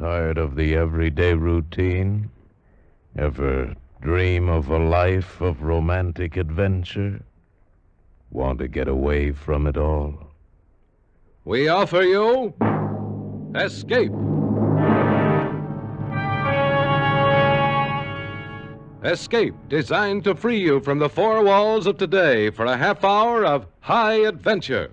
Tired of the everyday routine? Ever dream of a life of romantic adventure? Want to get away from it all? We offer you Escape. Escape, designed to free you from the four walls of today for a half hour of high adventure.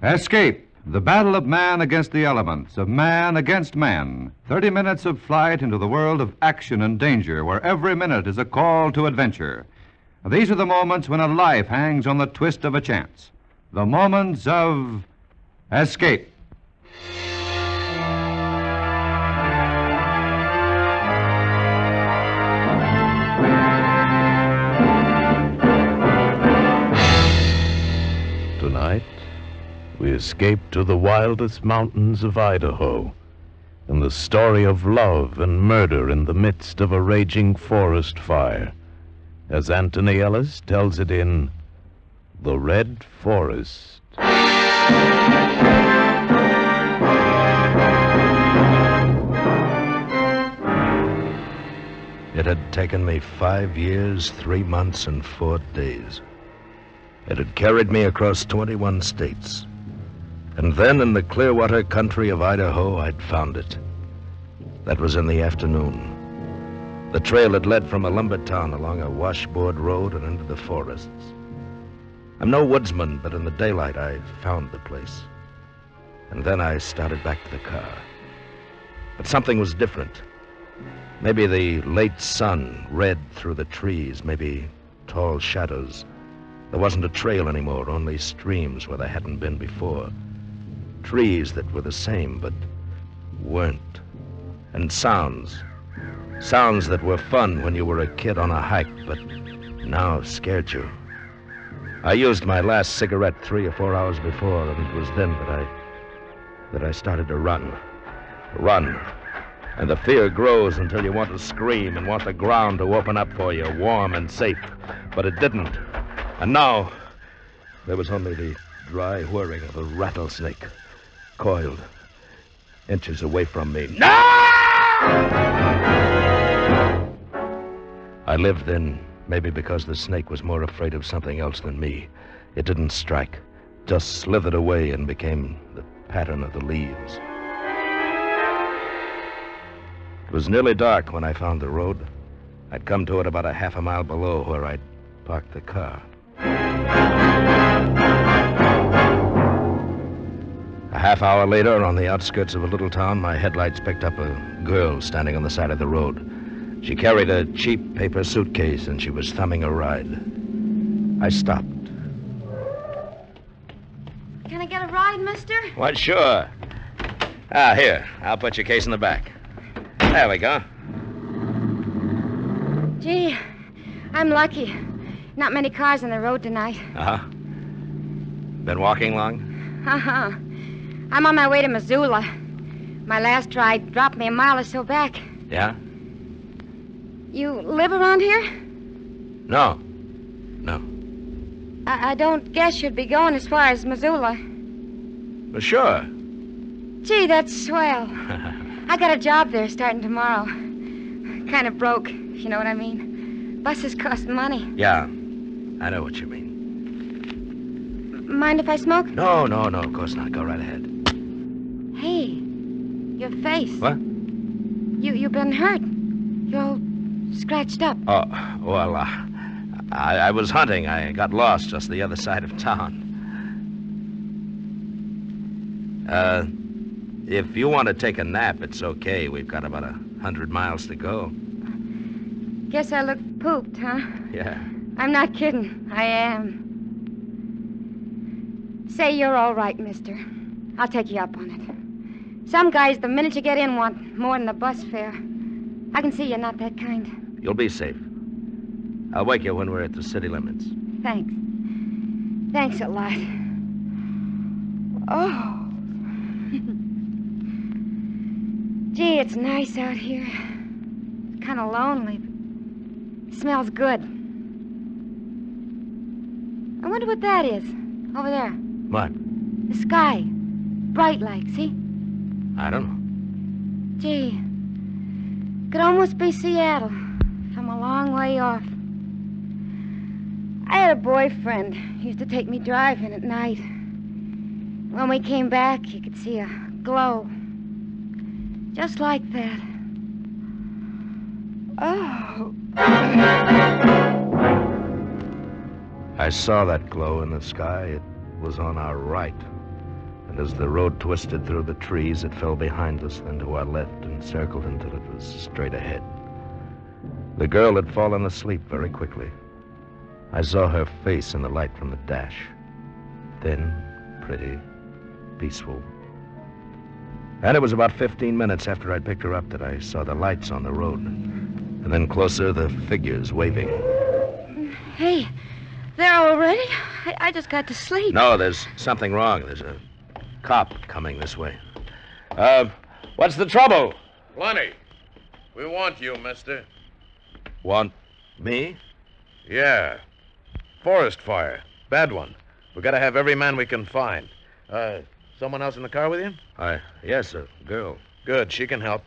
Escape, the battle of man against the elements, of man against man. 30 minutes of flight into the world of action and danger, where every minute is a call to adventure. These are the moments when a life hangs on the twist of a chance. The moments of escape. Tonight, we escape to the wildest mountains of Idaho, and the story of love and murder in the midst of a raging forest fire, as Anthony Ellis tells it in The Red Forest. It had taken me 5 years, 3 months, and 4 days. It had carried me across 21 states. And then in the Clearwater country of Idaho, I'd found it. That was in the afternoon. The trail had led from a lumber town along a washboard road and into the forests. I'm no woodsman, but in the daylight I found the place. And then I started back to the car. But something was different. Maybe the late sun read through the trees, maybe tall shadows. There wasn't a trail anymore, only streams where there hadn't been before. Trees that were the same, but weren't. And sounds. Sounds that were fun when you were a kid on a hike, but now scared you. I used my last cigarette 3 or 4 hours before, and it was then that I started to run. Run. And the fear grows until you want to scream and want the ground to open up for you, warm and safe. But it didn't. And now, there was only the dry whirring of a rattlesnake, coiled inches away from me. No! I lived then, maybe because the snake was more afraid of something else than me. It didn't strike, just slithered away and became the pattern of the leaves. It was nearly dark when I found the road. I'd come to it about a half a mile below where I'd parked the car. A half hour later, on the outskirts of a little town, my headlights picked up a girl standing on the side of the road. She carried a cheap paper suitcase, and she was thumbing a ride. I stopped. Can I get a ride, mister? Why, sure. Here, I'll put your case in the back. There we go. Gee, I'm lucky. Not many cars on the road tonight. Uh-huh. Been walking long? Uh-huh. I'm on my way to Missoula. My last ride dropped me a mile or so back. Yeah? You live around here? No. I don't guess you'd be going as far as Missoula. Well, sure. Gee, that's swell. I got a job there starting tomorrow. Kind of broke, if you know what I mean. Buses cost money. Yeah, I know what you mean. Mind if I smoke? No, of course not. Go right ahead. Hey, your face. What? You've been hurt. You're all scratched up. Oh, well, I was hunting. I got lost just the other side of town. If you want to take a nap, it's okay. We've got about 100 miles to go. Guess I look pooped, huh? Yeah. I'm not kidding. I am. Say you're all right, mister. I'll take you up on it. Some guys, the minute you get in, want more than the bus fare. I can see you're not that kind. You'll be safe. I'll wake you when we're at the city limits. Thanks. Thanks a lot. Oh. Gee, it's nice out here. It's kind of lonely, but it smells good. I wonder what that is, over there. What? The sky. Bright like, see? I don't know. Gee, could almost be Seattle from a long way off. I had a boyfriend. He used to take me driving at night. When we came back, you could see a glow. Just like that. Oh. I saw that glow in the sky. It was on our right. And as the road twisted through the trees, it fell behind us, then to our left and circled until it was straight ahead. The girl had fallen asleep very quickly. I saw her face in the light from the dash. Thin, pretty, peaceful. And it was about 15 minutes after I'd picked her up that I saw the lights on the road. And then closer, the figures waving. Hey, there already? I just got to sleep. No, there's something wrong. There's a cop coming this way. What's the trouble? Plenty. We want you, mister. Want me? Yeah. Forest fire. Bad one. We gotta have every man we can find. Someone else in the car with you? Yes, a girl. Good, she can help.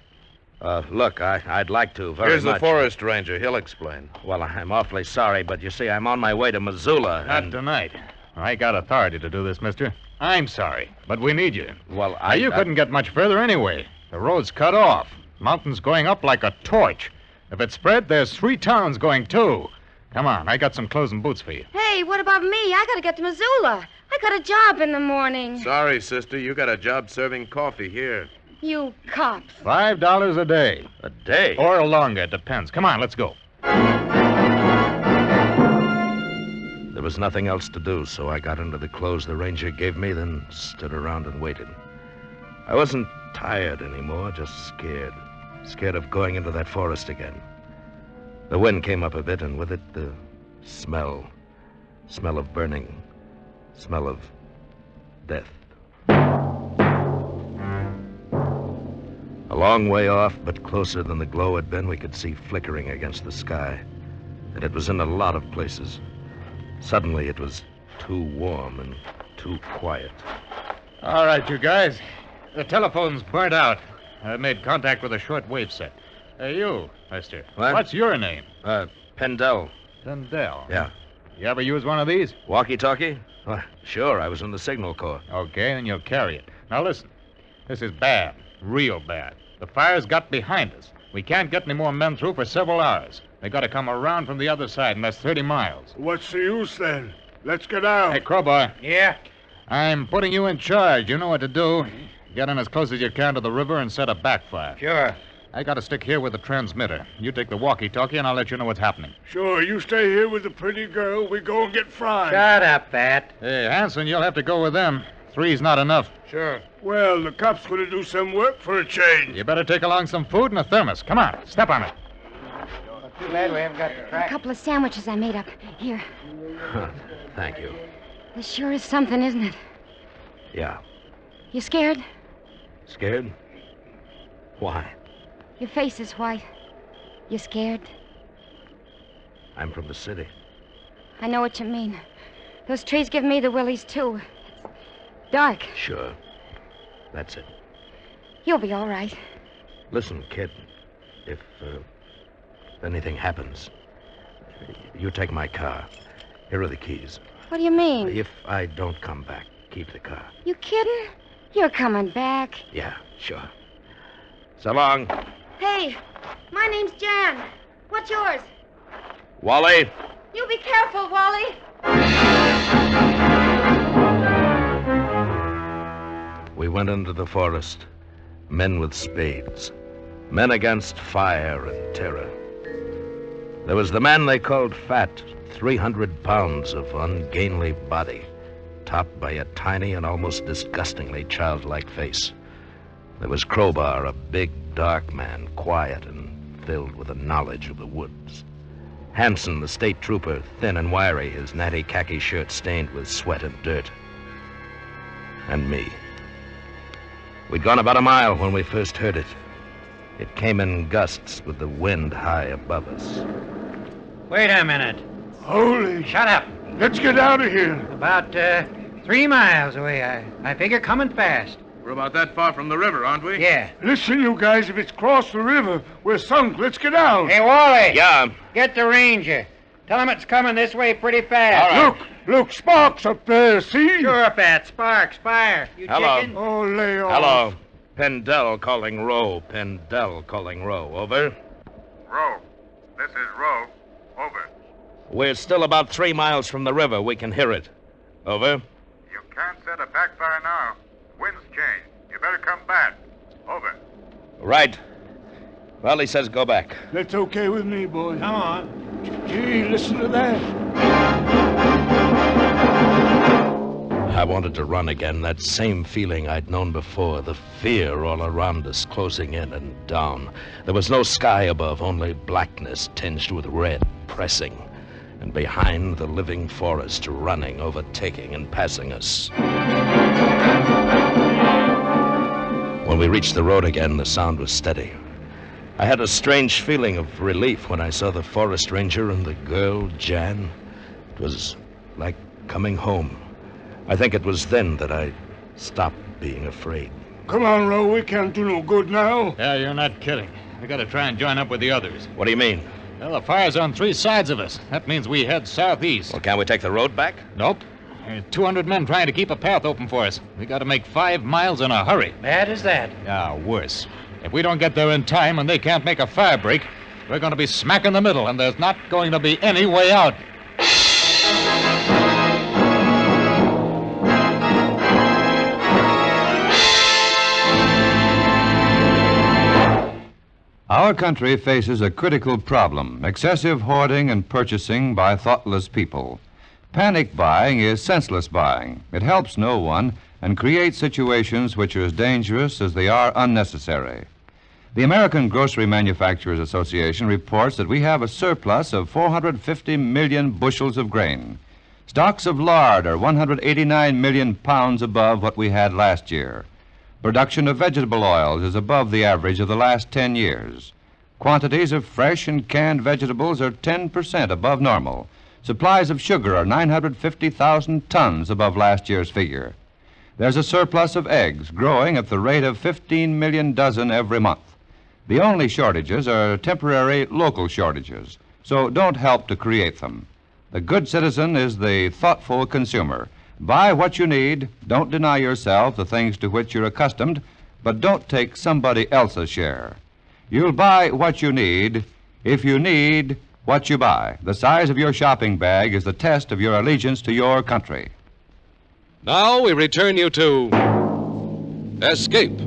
Look, I'd like to very Here's much. the forest ranger. He'll explain. Well, I'm awfully sorry, but you see, I'm on my way to Missoula. Not tonight. I got authority to do this, mister. I'm sorry, but we need you. Well, You couldn't get much further anyway. The road's cut off. Mountain's going up like a torch. If it's spread, there's 3 towns going, too. Come on, I got some clothes and boots for you. Hey, what about me? I gotta get to Missoula. I got a job in the morning. Sorry, sister. You got a job serving coffee here. You cops. $5 a day. A day? Or longer, it depends. Come on, let's go. There was nothing else to do, so I got into the clothes the ranger gave me, then stood around and waited. I wasn't tired anymore, just scared. Scared of going into that forest again. The wind came up a bit, and with it, the smell. Smell of burning. Smell of death. A long way off, but closer than the glow had been, we could see flickering against the sky. And it was in a lot of places. Suddenly, it was too warm and too quiet. All right, you guys. The telephone's burnt out. I made contact with a short-wave set. You, mister. What? What's your name? Pendel. Tendell. Yeah. You ever use one of these? Walkie-talkie? Well, sure, I was in the signal corps. Okay, then you'll carry it. Now listen. This is bad. Real bad. The fire's got behind us. We can't get any more men through for several hours. They got to come around from the other side, and that's 30 miles. What's the use, then? Let's get out. Hey, Crowbar. Yeah? I'm putting you in charge. You know what to do. Get in as close as you can to the river and set a backfire. Sure. I got to stick here with the transmitter. You take the walkie-talkie, and I'll let you know what's happening. Sure, you stay here with the pretty girl. We go and get fried. Shut up, Pat. Hey, Hanson, you'll have to go with them. 3's not enough. Sure. Well, the cop's going to do some work for a change. You better take along some food and a thermos. Come on, step on it. Too bad we haven't got the A track. couple of sandwiches I made up. Here. Thank you. This sure is something, isn't it? Yeah. You scared? Scared? Why? Your face is white. You scared? I'm from the city. I know what you mean. Those trees give me the willies, too. It's dark. Sure. That's it. You'll be all right. Listen, kid. If anything happens, you take my car. Here are the keys. What do you mean? If I don't come back, keep the car. You kidding? You're coming back. Yeah, sure. So long. Hey, my name's Jan. What's yours? Wally. You be careful, Wally. We went into the forest. Men with spades. Men against fire and terror. There was the man they called Fat, 300 pounds of ungainly body, topped by a tiny and almost disgustingly childlike face. There was Crowbar, a big, dark man, quiet and filled with a knowledge of the woods. Hanson, the state trooper, thin and wiry, his natty khaki shirt stained with sweat and dirt. And me. We'd gone about a mile when we first heard it. It came in gusts with the wind high above us. Wait a minute. Holy... Shut up. Let's get out of here. About 3 miles away. I figure coming fast. We're about that far from the river, aren't we? Yeah. Listen, you guys, if it's crossed the river, we're sunk. Let's get out. Hey, Wally. Yeah. Get the ranger. Tell him it's coming this way pretty fast. Look, sparks up there, see? Sure, Pat. Sparks, fire. You Hello. chicken? Oh, lay off. Hello. Pendel calling Row. Pendel calling Row. Over. Row. This is Row. Over. We're still about 3 miles from the river. We can hear it. Over. You can't set a backfire now. Wind's changed. You better come back. Over. Right. Well, he says go back. That's okay with me, boy. Come on. Gee, listen to that. I wanted to run again, that same feeling I'd known before, the fear all around us, closing in and down. There was no sky above, only blackness tinged with red, pressing. And behind, the living forest, running, overtaking, and passing us. When we reached the road again, the sound was steady. I had a strange feeling of relief when I saw the forest ranger and the girl, Jan. It was like coming home. I think it was then that I stopped being afraid. Come on, Row. We can't do no good now. Yeah, you're not kidding. We gotta try and join up with the others. What do you mean? Well, the fire's on 3 sides of us. That means we head southeast. Well, can't we take the road back? Nope. There's 200 men trying to keep a path open for us. We gotta make 5 miles in a hurry. Bad as that. Yeah, worse. If we don't get there in time and they can't make a fire break, we're gonna be smack in the middle, and there's not going to be any way out. Our country faces a critical problem, excessive hoarding and purchasing by thoughtless people. Panic buying is senseless buying. It helps no one and creates situations which are as dangerous as they are unnecessary. The American Grocery Manufacturers Association reports that we have a surplus of 450 million bushels of grain. Stocks of lard are 189 million pounds above what we had last year. Production of vegetable oils is above the average of the last 10 years. Quantities of fresh and canned vegetables are 10% above normal. Supplies of sugar are 950,000 tons above last year's figure. There's a surplus of eggs growing at the rate of 15 million dozen every month. The only shortages are temporary local shortages, so don't help to create them. The good citizen is the thoughtful consumer. Buy what you need. Don't deny yourself the things to which you're accustomed, but don't take somebody else's share. You'll buy what you need if you need what you buy. The size of your shopping bag is the test of your allegiance to your country. Now we return you to Escape.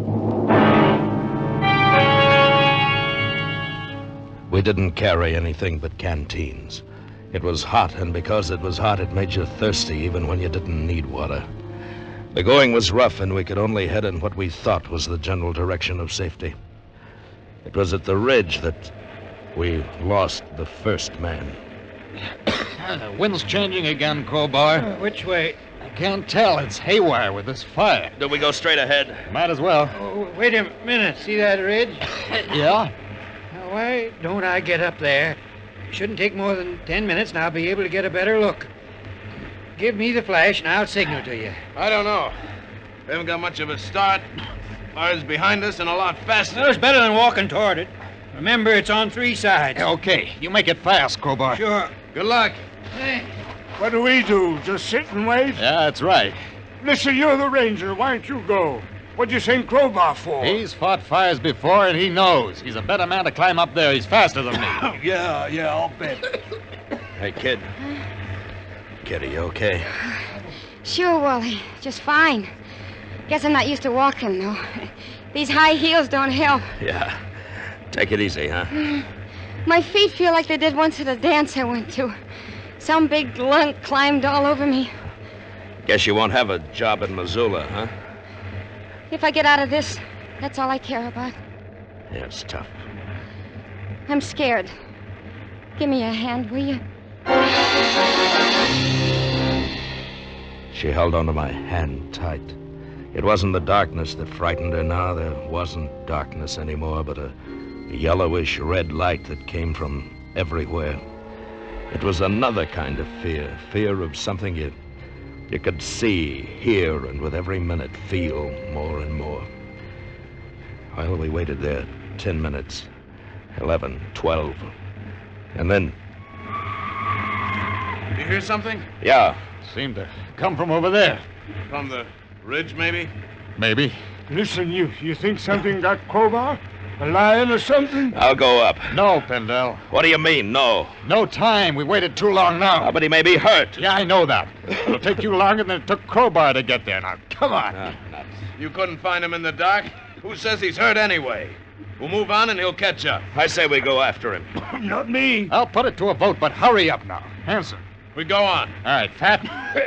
We didn't carry anything but canteens. It was hot, and because it was hot, it made you thirsty even when you didn't need water. The going was rough, and we could only head in what we thought was the general direction of safety. It was at the ridge that we lost the first man. The wind's changing again, Crowbar. Which way? I can't tell. It's haywire with this fire. Do we go straight ahead? Might as well. Oh, wait a minute. See that ridge? Yeah? Now, why don't I get up there? Shouldn't take more than 10 minutes, and I'll be able to get a better look. Give me the flash, and I'll signal to you. I don't know. We haven't got much of a start. Fire's behind us and a lot faster. Well, it's better than walking toward it. Remember, it's on 3 sides. Okay, you make it fast, Crowbar. Sure. Good luck. Hey. What do we do? Just sit and wait? Yeah, that's right. Listen, you're the ranger. Why don't you go? What'd you send Crowbar for? He's fought fires before, and he knows. He's a better man to climb up there. He's faster than me. Yeah, I'll bet. Hey, kid. Kid, are you okay? Sure, Wally. Just fine. Guess I'm not used to walking, though. These high heels don't help. Yeah. Take it easy, huh? My feet feel like they did once at a dance I went to. Some big lunk climbed all over me. Guess you won't have a job in Missoula, huh? If I get out of this, that's all I care about. Yeah, it's tough. I'm scared. Give me a hand, will you? She held onto my hand tight. It wasn't the darkness that frightened her now. There wasn't darkness anymore, but a yellowish red light that came from everywhere. It was another kind of fear of something you You could see, hear, and with every minute feel more and more. Well, we waited there 10 minutes, 11, 12, and then... You hear something? Yeah. Seemed to come from over there. From the ridge, maybe? Maybe. Listen, you think something got Crowbar? A lion or something? I'll go up. No, Pendel. What do you mean, no? No time. We waited too long now. But he may be hurt. Yeah, I know that. It'll take you longer than it took Crowbar to get there. Now, come on. Nuts. You couldn't find him in the dark? Who says he's hurt anyway? We'll move on and he'll catch up. I say we go after him. Not me. I'll put it to a vote, but hurry up now. Hanson. We go on. All right, Fat.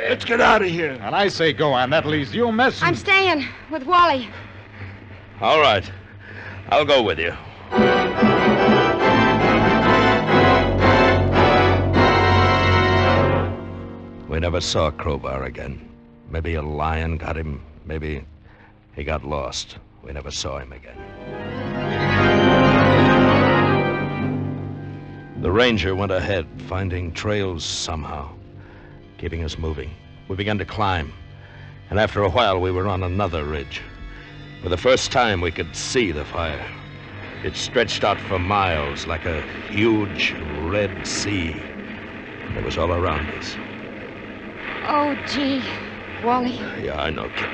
Let's get out of here. And I say go on. That leaves you missing. I'm staying with Wally. All right. I'll go with you. We never saw Crowbar again. Maybe a lion got him. Maybe he got lost. We never saw him again. The ranger went ahead, finding trails somehow, keeping us moving. We began to climb, and after a while we were on another ridge. For the first time we could see the fire. It stretched out for miles like a huge red sea. It was all around us. Oh, gee, Wally. Yeah, I know, kid.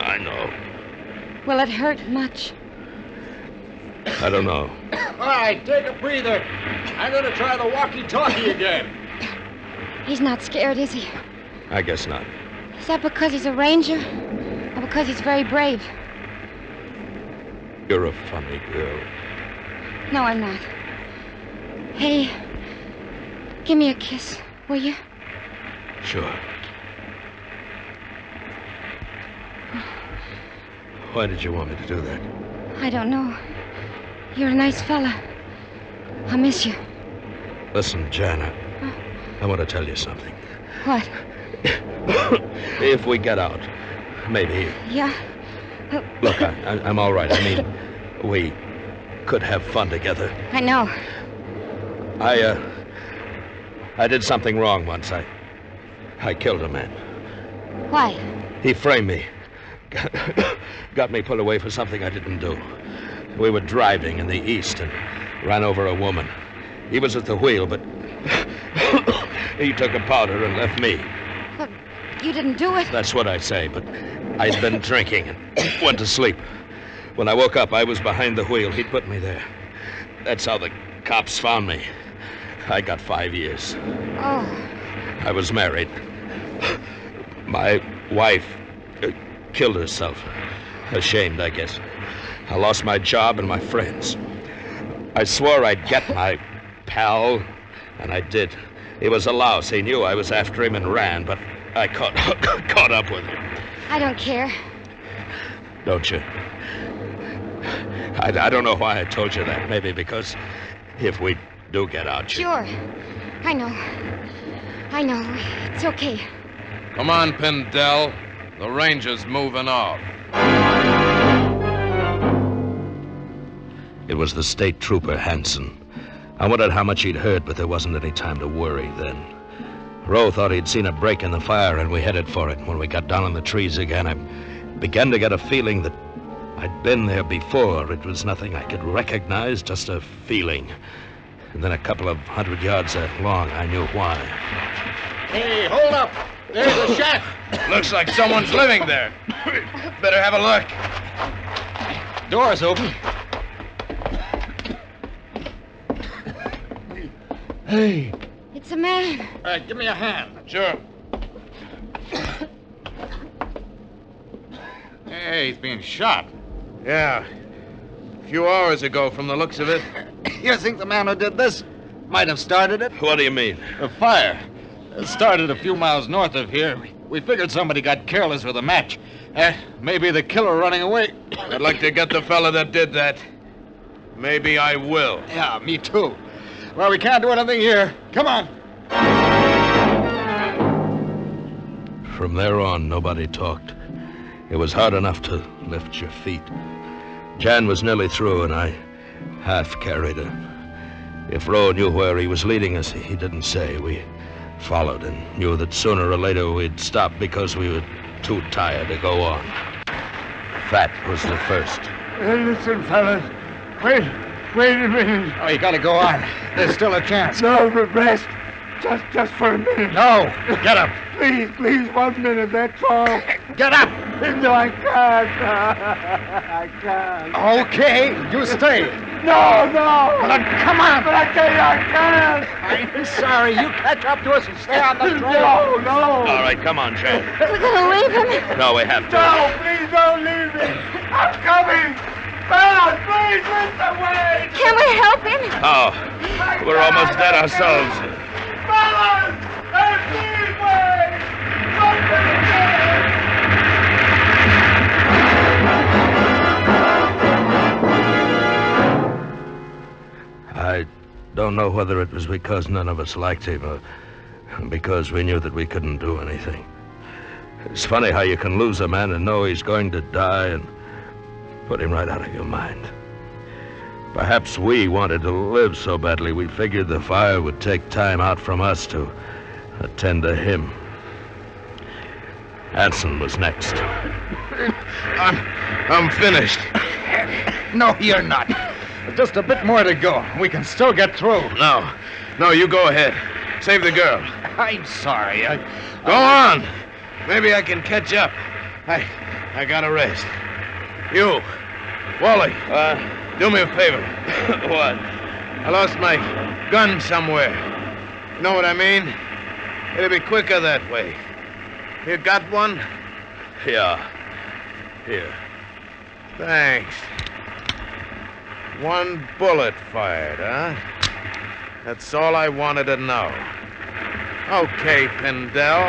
I know. Will it hurt much? I don't know. All right, take a breather. I'm going to try the walkie-talkie again. He's not scared, is he? I guess not. Is that because he's a ranger? Or because he's very brave? You're a funny girl. No, I'm not. Hey, give me a kiss, will you? Sure. Why did you want me to do that? I don't know. You're a nice fella. I miss you. Listen, Jana, I want to tell you something. What? If we get out, maybe... Yeah? Look, I'm all right. I mean, we could have fun together. I know. I did something wrong once. I killed a man. Why? He framed me. Got me put away for something I didn't do. We were driving in the east and ran over a woman. He was at the wheel, but he took a powder and left me. But you didn't do it. That's what I say, but I'd been drinking and went to sleep. When I woke up, I was behind the wheel. He'd put me there. That's how the cops found me. I got 5 years. Oh. I was married. My wife killed herself. Ashamed, I guess. I lost my job and my friends. I swore I'd get my pal, and I did. He was a louse. He knew I was after him and ran, but I caught up with him. I don't care. Don't you? I don't know why I told you that. Maybe because if we do get out, you... Sure. I know. I know. It's okay. Come on, Pendel. The ranger's moving off. It was the state trooper, Hanson. I wondered how much he'd heard, but there wasn't any time to worry then. Rowe thought he'd seen a break in the fire, and we headed for it. When we got down in the trees again, I began to get a feeling that I'd been there before. It was nothing I could recognize, just a feeling. And then a couple of 100 yards along, I knew why. Hey, hold up. There's a shack. Looks like someone's living there. Better have a look. Door's open. Hey. It's a man. All right, give me a hand. Sure. Hey, he's being shot. Yeah. A few hours ago, from the looks of it. You think the man who did this might have started it? What do you mean? A fire. It started a few miles north of here. We figured somebody got careless with a match. Maybe the killer running away. I'd like to get the fella that did that. Maybe I will. Yeah, me too. Well, we can't do anything here. Come on. From there on, nobody talked. It was hard enough to lift your feet. Jan was nearly through, and I half carried her. If Rowe knew where he was leading us, he didn't say. We Followed and knew that sooner or later we'd stop because we were too tired to go on. Fat was the first. Listen, fellas. Wait a minute. Oh, you gotta go on. There's still a chance. No, rest. Just for a minute. No, get up. Please, 1 minute, that's all. Get up. No, I can't. I can't. Okay, you stay. No. But come on. But I tell you, I can't. I'm sorry. You catch up to us and stay on the trail. No. All right, come on, Jan. We're gonna leave him. No, we have to. No, please don't leave me. I'm coming. Fellas, please, listen away. Can we help him? Oh, we're almost dead ourselves. Fellas, please wait. I don't know whether it was because none of us liked him or because we knew that we couldn't do anything. It's funny how you can lose a man and know he's going to die and put him right out of your mind. Perhaps we wanted to live so badly we figured the fire would take time out from us to attend to him. Hanson was next. I'm finished. No, you're not. Just a bit more to go. We can still get through. No, you go ahead. Save the girl. I'm sorry. Go on. Maybe I can catch up. I gotta rest. You, Wally, do me a favor. What? I lost my gun somewhere. You know what I mean? It'll be quicker that way. You got one? Yeah. Here. Thanks. One bullet fired, huh? That's all I wanted to know. Okay, Pindell.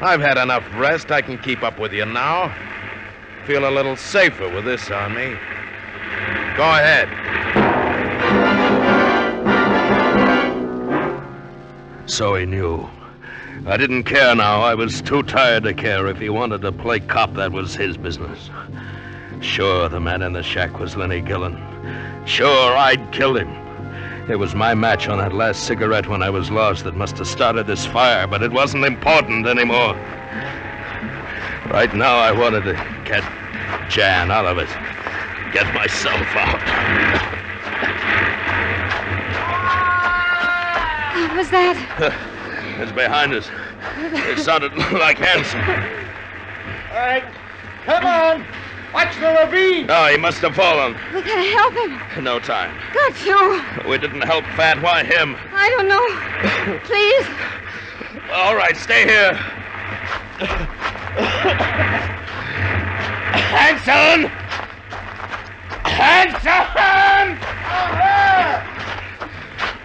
I've had enough rest. I can keep up with you now. Feel a little safer with this on me. Go ahead. So he knew. I didn't care now. I was too tired to care. If he wanted to play cop, that was his business. Sure, the man in the shack was Lenny Gillen. Sure, I'd killed him. It was my match on that last cigarette when I was lost that must have started this fire, but it wasn't important anymore. Right now, I wanted to get Jan out of it. Get myself out. What was that? It's behind us. It sounded like Hanson. All right, come on. Watch the ravine. Oh, he must have fallen. We gotta help him. No time. Got to. We didn't help Fat. Why him? I don't know. Please. All right, stay here. Hanson! Hanson!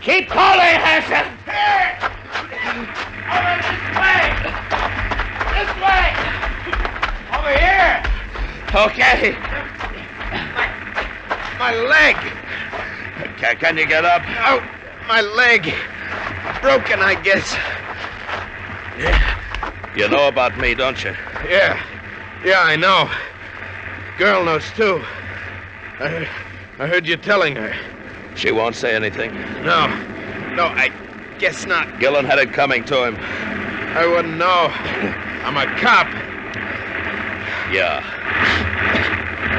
Keep calling, Hanson! Over this way! Over here! Okay. My leg! Can you get up? Oh, my leg. Broken, I guess. You know about me, don't you? Yeah, I know. Girl knows, too. I heard you telling her. She won't say anything. No, I guess not. Gillen had it coming to him. I wouldn't know. I'm a cop. Yeah.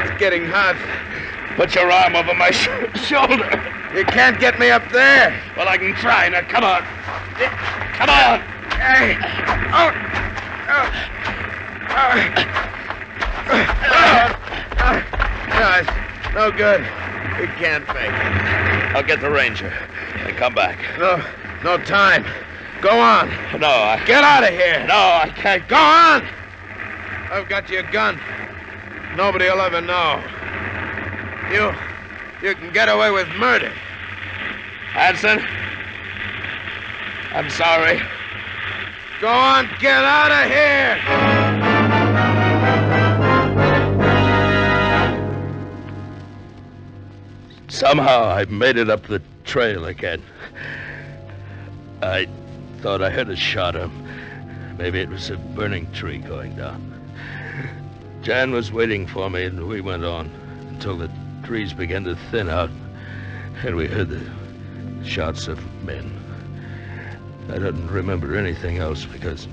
It's getting hot. Put your arm over my shoulder. You can't get me up there. Well, I can try. Now, come on. Come on. Hey. No, it's no good. We can't make it. I'll get the ranger and come back. No time. Go on. No, Get out of here. No, I can't. Go on. I've got your gun. Nobody will ever know. You can get away with murder. Hanson, I'm sorry. Go on, get out of here. Somehow I made it up the trail again. I thought I heard a shot, or maybe it was a burning tree going down. Jan was waiting for me, and we went on until the trees began to thin out, and we heard the shots of men. I don't remember anything else because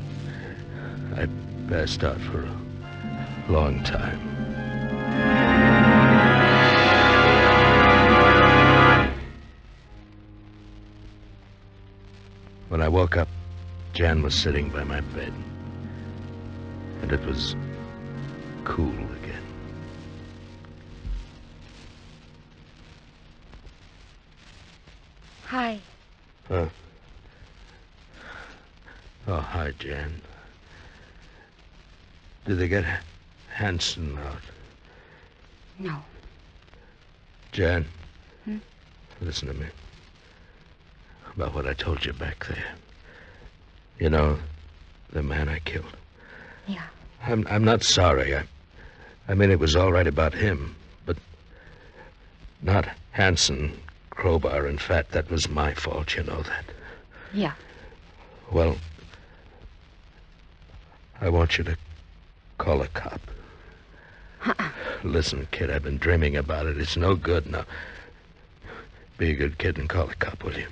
I passed out for a long time. When I woke up, Jan was sitting by my bed, and it was cool again. Hi. Huh? Oh, hi, Jan. Did they get Hanson out? No. Jan, Hmm? listen to me. About what I told you back there. You know, the man I killed. Yeah. I'm not sorry. I mean, it was all right about him, but not Hanson, Crowbar, and Fat. That was my fault, you know that. Yeah. Well, I want you to call a cop. Listen, kid, I've been dreaming about it. It's no good now. Be a good kid and call a cop, will you?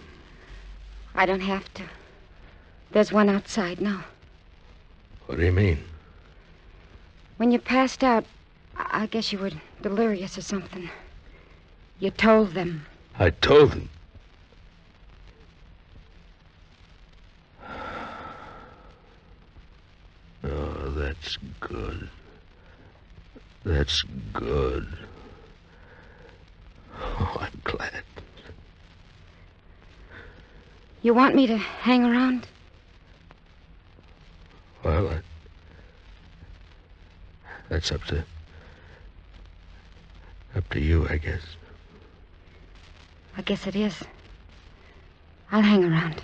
I don't have to. There's one outside now. What do you mean? When you passed out, I guess you were delirious or something. You told them. I told them. Oh, that's good. That's good. Oh, I'm glad. You want me to hang around? Well, that's up to you, I guess. I guess it is. I'll hang around.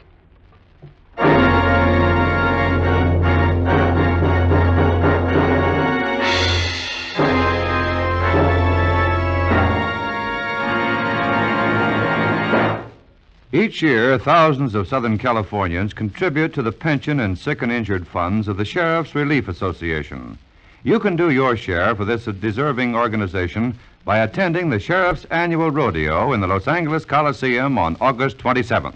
Each year, thousands of Southern Californians contribute to the pension and sick and injured funds of the Sheriff's Relief Association. You can do your share for this deserving organization by attending the Sheriff's Annual Rodeo in the Los Angeles Coliseum on August 27th.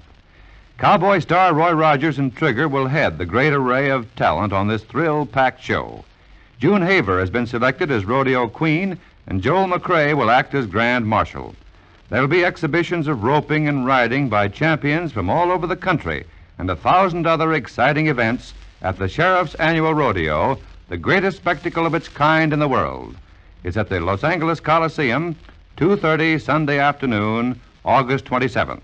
Cowboy star Roy Rogers and Trigger will head the great array of talent on this thrill-packed show. June Haver has been selected as Rodeo Queen, and Joel McRae will act as Grand Marshal. There'll be exhibitions of roping and riding by champions from all over the country and 1,000 other exciting events at the Sheriff's Annual Rodeo, the greatest spectacle of its kind in the world. It's at the Los Angeles Coliseum, 2:30 Sunday afternoon, August 27th.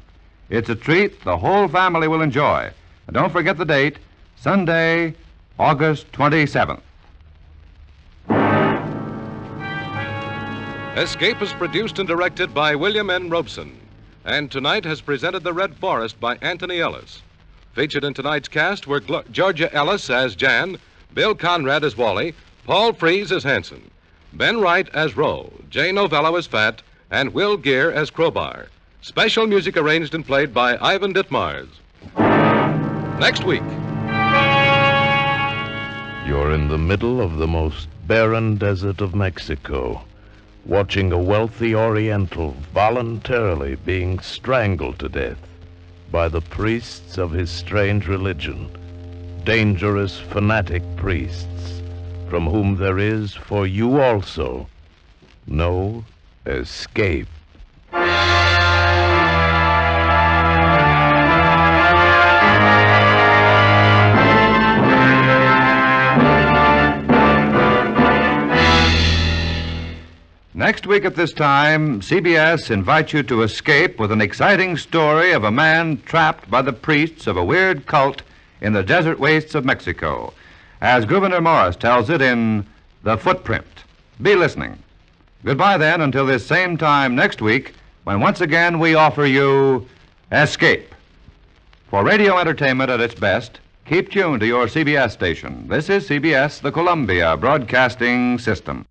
It's a treat the whole family will enjoy. And don't forget the date, Sunday, August 27th. Escape is produced and directed by William N. Robeson, and tonight has presented The Red Forest by Anthony Ellis. Featured in tonight's cast were Georgia Ellis as Jan, Bill Conrad as Wally, Paul Frees as Hanson, Ben Wright as Roe, Jay Novello as Fat, and Will Gear as Crowbar. Special music arranged and played by Ivan Ditmars. Next week. You're in the middle of the most barren desert of Mexico, watching a wealthy Oriental voluntarily being strangled to death by the priests of his strange religion, dangerous fanatic priests, from whom there is for you also no escape. Next week at this time, CBS invites you to escape with an exciting story of a man trapped by the priests of a weird cult in the desert wastes of Mexico, as Gouverneur Morris tells it in The Footprint. Be listening. Goodbye then until this same time next week, when once again we offer you Escape. For radio entertainment at its best, keep tuned to your CBS station. This is CBS, the Columbia Broadcasting System.